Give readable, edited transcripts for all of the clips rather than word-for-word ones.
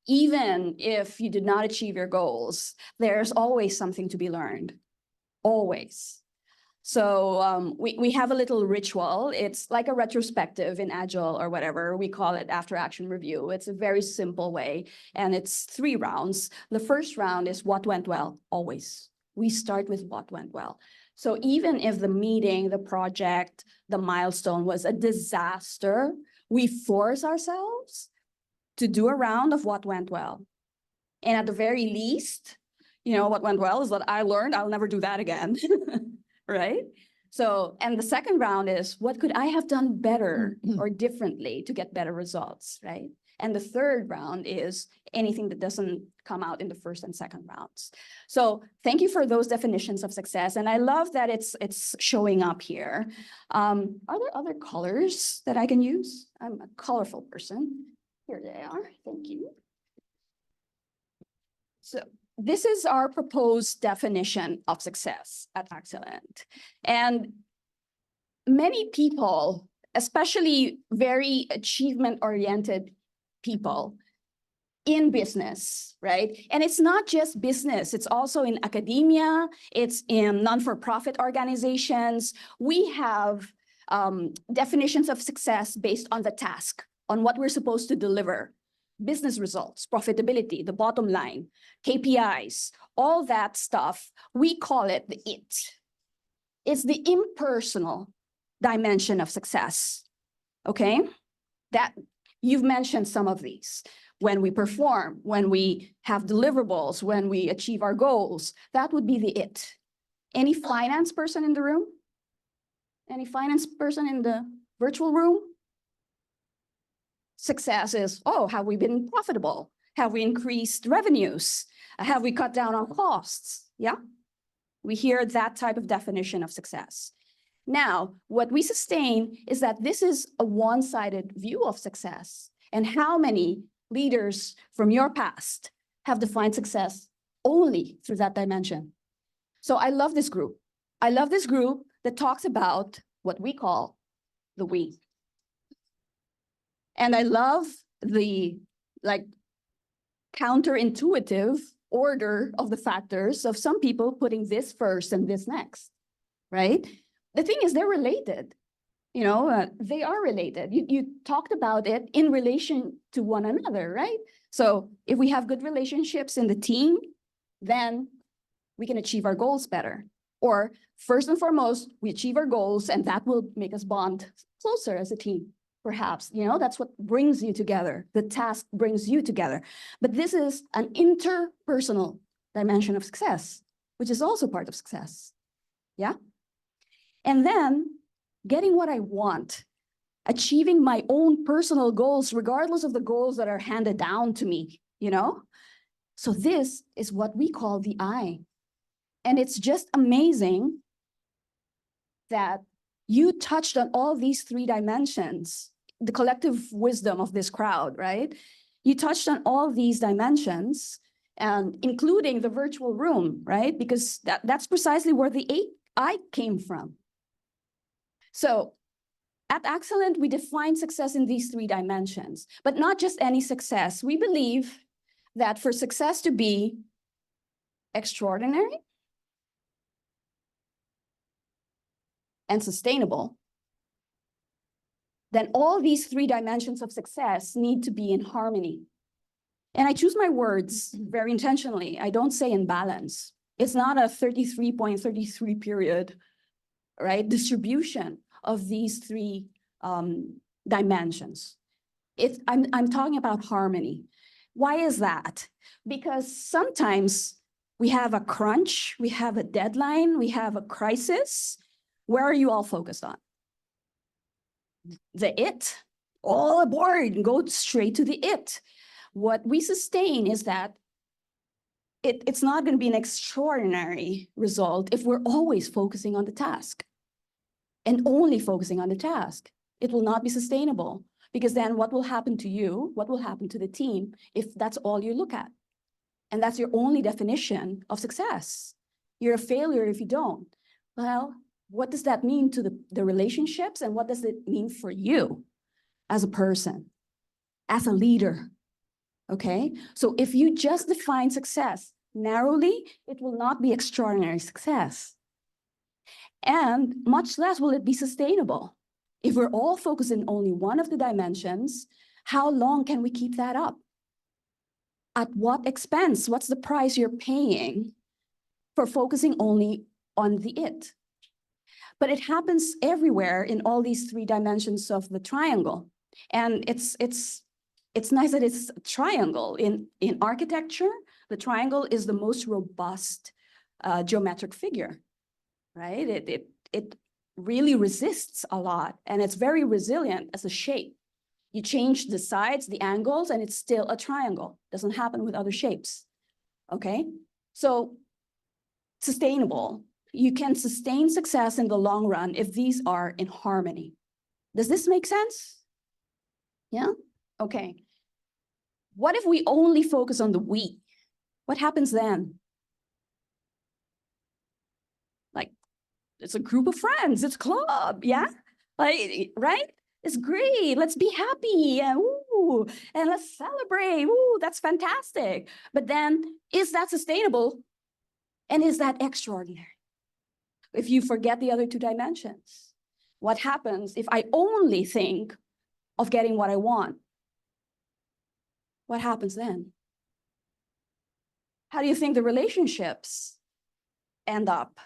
even if you did not achieve your goals, there's always something to be learned, always. So we have a little ritual. It's like a retrospective in Agile or whatever. We call it after action review. It's a very simple way, and it's 3 rounds. The first round is what went well, always. We start with what went well. So even if the meeting, the project, the milestone was a disaster, we force ourselves to do a round of what went well. And at the very least, what went well is what I learned. I'll never do that again. Right? So, and the second round is what could I have done better or differently to get better results, right? And the third round is anything that doesn't come out in the first and second rounds. So thank you for those definitions of success. And I love that it's showing up here. Are there other colors that I can use? I'm a colorful person. Here they are. Thank you. So this is our proposed definition of success at Excellent. And many people, especially very achievement-oriented people in business, right? And it's not just business, it's also in academia, it's in non-for-profit organizations. We have definitions of success based on the task, on what we're supposed to deliver. Business results, profitability, the bottom line, KPIs, all that stuff, we call it the IT. It's the impersonal dimension of success, okay? That you've mentioned some of these. When we perform, when we have deliverables, when we achieve our goals, that would be the IT. Any finance person in the room? Any finance person in the virtual room? Success is, oh, have we been profitable? Have we increased revenues? Have we cut down on costs? Yeah, we hear that type of definition of success. Now, what we sustain is that this is a one-sided view of success. And how many leaders from your past have defined success only through that dimension? So I love this group. I love this group that talks about what we call the we. And I love the counterintuitive order of the factors of some people putting this first and this next, right? The thing is, they're related. They are related. You talked about it in relation to one another, right? So if we have good relationships in the team, then we can achieve our goals better. Or first and foremost, we achieve our goals and that will make us bond closer as a team. Perhaps, that's what brings you together. The task brings you together. But this is an interpersonal dimension of success, which is also part of success. Yeah? And then getting what I want, achieving my own personal goals, regardless of the goals that are handed down to me, So this is what we call the I. And it's just amazing that you touched on all these 3 dimensions, the collective wisdom of this crowd, right? You touched on all these dimensions, and including the virtual room, right? Because that's precisely where the I came from. So at Excellent, we define success in these 3 dimensions, but not just any success. We believe that for success to be extraordinary and sustainable, then all these 3 dimensions of success need to be in harmony. And I choose my words very intentionally. I don't say in balance. It's not a 33.33 period, right, distribution of these 3 dimensions. I'm talking about harmony. Why is that? Because sometimes we have a crunch, we have a deadline, we have a crisis. Where are you all focused on? The it, all aboard and go straight to the it. What we sustain is that it's not going to be an extraordinary result if we're always focusing on the task and only focusing on the task. It will not be sustainable, because then what will happen to you, what will happen to the team if that's all you look at? And that's your only definition of success. You're a failure if you don't. Well, what does that mean to the relationships, and what does it mean for you as a person, as a leader? Okay, so if you just define success narrowly, it will not be extraordinary success. And much less will it be sustainable. If we're all focused in only one of the dimensions, how long can we keep that up? At what expense? What's the price you're paying for focusing only on the it? But it happens everywhere in all these three dimensions of the triangle. And it's nice that it's a triangle. In architecture, the triangle is the most robust geometric figure, right? It really resists a lot, and it's very resilient as a shape. You change the sides, the angles, and it's still a triangle. Doesn't happen with other shapes, okay? So sustainable. You can sustain success in the long run if these are in harmony. Does this make sense? Yeah? Okay. What if we only focus on the we? What happens then? Like, it's a group of friends, it's a club, yeah? Like, right? It's great, let's be happy, and ooh, and let's celebrate, ooh, that's fantastic. But then, is that sustainable? And is that extraordinary? If you forget the other two dimensions, what happens if I only think of getting what I want? What happens then? How do you think the relationships end up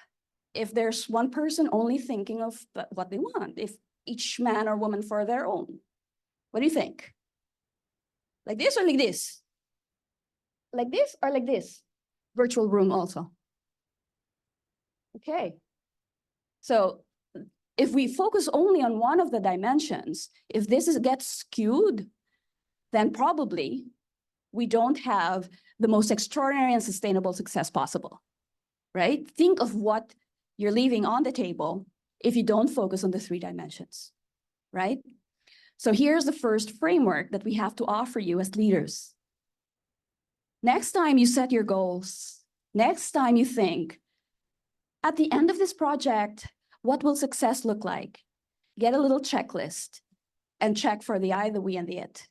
if there's one person only thinking of what they want, if each man or woman for their own? What do you think? Like this or like this? Like this or like this? Virtual room also. Okay. So if we focus only on one of the dimensions, if this gets skewed, then probably we don't have the most extraordinary and sustainable success possible, right? Think of what you're leaving on the table if you don't focus on the three dimensions, right? So here's the first framework that we have to offer you as leaders. Next time you set your goals, next time you think, at the end of this project, what will success look like? Get a little checklist and check for the I, the we, and the it.